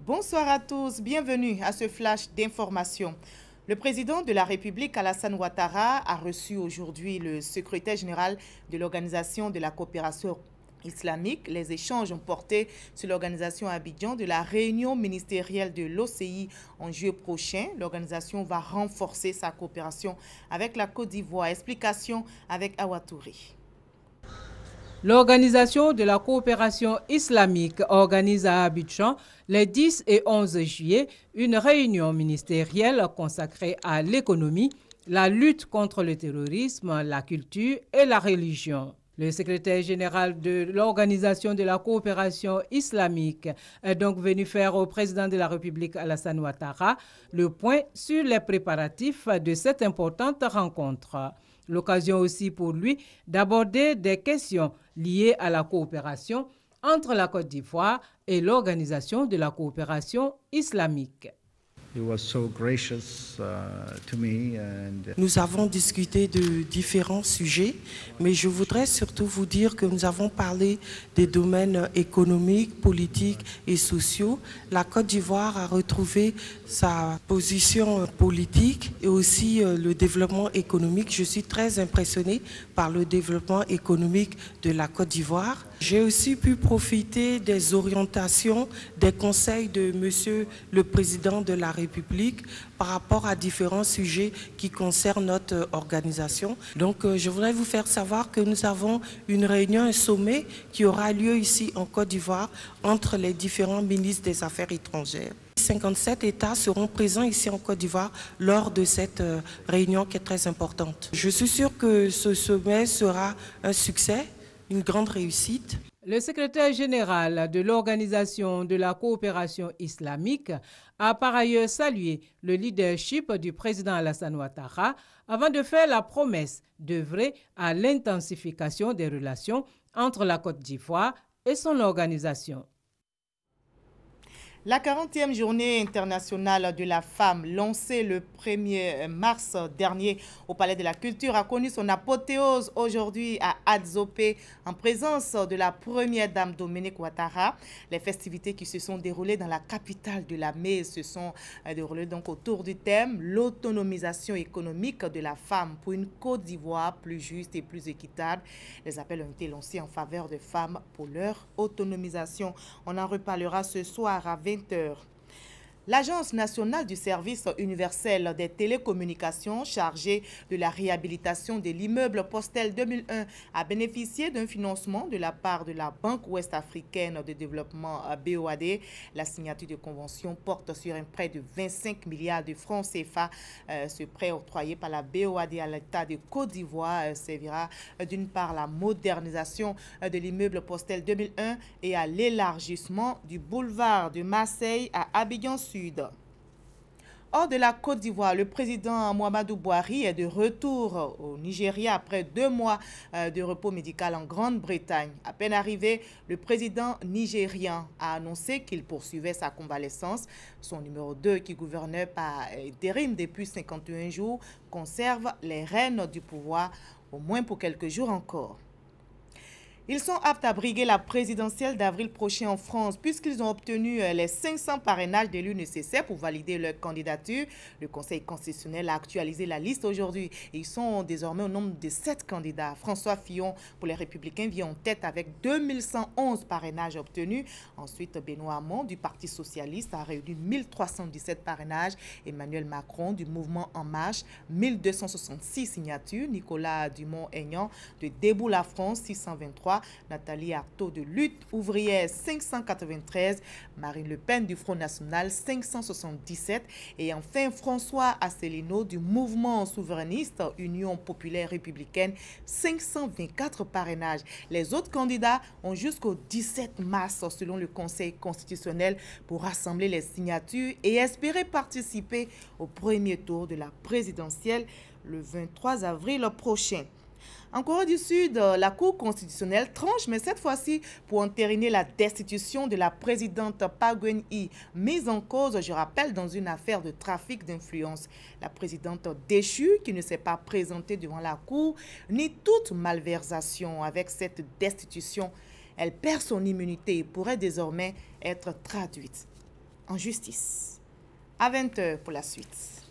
Bonsoir à tous, bienvenue à ce flash d'information. Le président de la République, Alassane Ouattara, a reçu aujourd'hui le secrétaire général de l'Organisation de la coopération islamique. Les échanges ont porté sur l'organisation à Abidjan de la réunion ministérielle de l'OCI en juillet prochain. L'organisation va renforcer sa coopération avec la Côte d'Ivoire. Explication avec Awa Touré. L'Organisation de la coopération islamique organise à Abidjan les 10 et 11 juillet une réunion ministérielle consacrée à l'économie, la lutte contre le terrorisme, la culture et la religion. Le secrétaire général de l'Organisation de la coopération islamique est donc venu faire au président de la République Alassane Ouattara le point sur les préparatifs de cette importante rencontre. L'occasion aussi pour lui d'aborder des questions liées à la coopération entre la Côte d'Ivoire et l'Organisation de la coopération islamique. Nous avons discuté de différents sujets, mais je voudrais surtout vous dire que nous avons parlé des domaines économiques, politiques et sociaux. La Côte d'Ivoire a retrouvé sa position politique et aussi le développement économique. Je suis très impressionnée par le développement économique de la Côte d'Ivoire. J'ai aussi pu profiter des orientations, des conseils de Monsieur le Président de la République par rapport à différents sujets qui concernent notre organisation. Donc, je voudrais vous faire savoir que nous avons une réunion, un sommet qui aura lieu ici en Côte d'Ivoire entre les différents ministres des Affaires étrangères. 57 États seront présents ici en Côte d'Ivoire lors de cette réunion qui est très importante. Je suis sûre que ce sommet sera un succès, une grande réussite. Le secrétaire général de l'Organisation de la coopération islamique a par ailleurs salué le leadership du président Alassane Ouattara avant de faire la promesse d'œuvrer à l'intensification des relations entre la Côte d'Ivoire et son organisation. La 40e journée internationale de la femme, lancée le 1er mars dernier au Palais de la Culture, a connu son apothéose aujourd'hui à Adzopé en présence de la première dame Dominique Ouattara. Les festivités qui se sont déroulées dans la capitale de la Maize se sont déroulées donc autour du thème « L'autonomisation économique de la femme pour une Côte d'Ivoire plus juste et plus équitable ». Les appels ont été lancés en faveur des femmes pour leur autonomisation. On en reparlera ce soir à 20h. L'Agence nationale du service universel des télécommunications chargée de la réhabilitation de l'immeuble Postel 2001 a bénéficié d'un financement de la part de la Banque ouest-africaine de développement BOAD. La signature de convention porte sur un prêt de 25 milliards de francs CFA. Ce prêt octroyé par la BOAD à l'État de Côte d'Ivoire servira d'une part à la modernisation de l'immeuble Postel 2001 et à l'élargissement du boulevard de Marseille à Abidjan Sud. Hors de la Côte d'Ivoire, le président Mouhamadou Bouhari est de retour au Nigeria après 2 mois de repos médical en Grande-Bretagne. À peine arrivé, le président nigérian a annoncé qu'il poursuivait sa convalescence. Son numéro 2, qui gouvernait par intérim depuis 51 jours, conserve les rênes du pouvoir, au moins pour quelques jours encore. Ils sont aptes à briguer la présidentielle d'avril prochain en France puisqu'ils ont obtenu les 500 parrainages d'élus nécessaires pour valider leur candidature. Le Conseil constitutionnel a actualisé la liste aujourd'hui. Ils sont désormais au nombre de 7 candidats. François Fillon pour les Républicains vient en tête avec 2111 parrainages obtenus. Ensuite, Benoît Hamon du Parti socialiste a réuni 1317 parrainages. Emmanuel Macron du Mouvement En Marche, 1266 signatures. Nicolas Dumont-Aignan de Debout la France, 623. Nathalie Arthaud de Lutte ouvrière 593, Marine Le Pen du Front National 577 et enfin François Asselineau du Mouvement souverainiste Union populaire républicaine 524 parrainages. Les autres candidats ont jusqu'au 17 mars selon le Conseil constitutionnel pour rassembler les signatures et espérer participer au premier tour de la présidentielle le 23 avril prochain. En Corée du Sud, la Cour constitutionnelle tranche, mais cette fois-ci pour entériner la destitution de la présidente Park Geun-hye, mise en cause, je rappelle, dans une affaire de trafic d'influence. La présidente déchue, qui ne s'est pas présentée devant la Cour, nie toute malversation. Avec cette destitution, elle perd son immunité et pourrait désormais être traduite. en justice. À 20h pour la suite.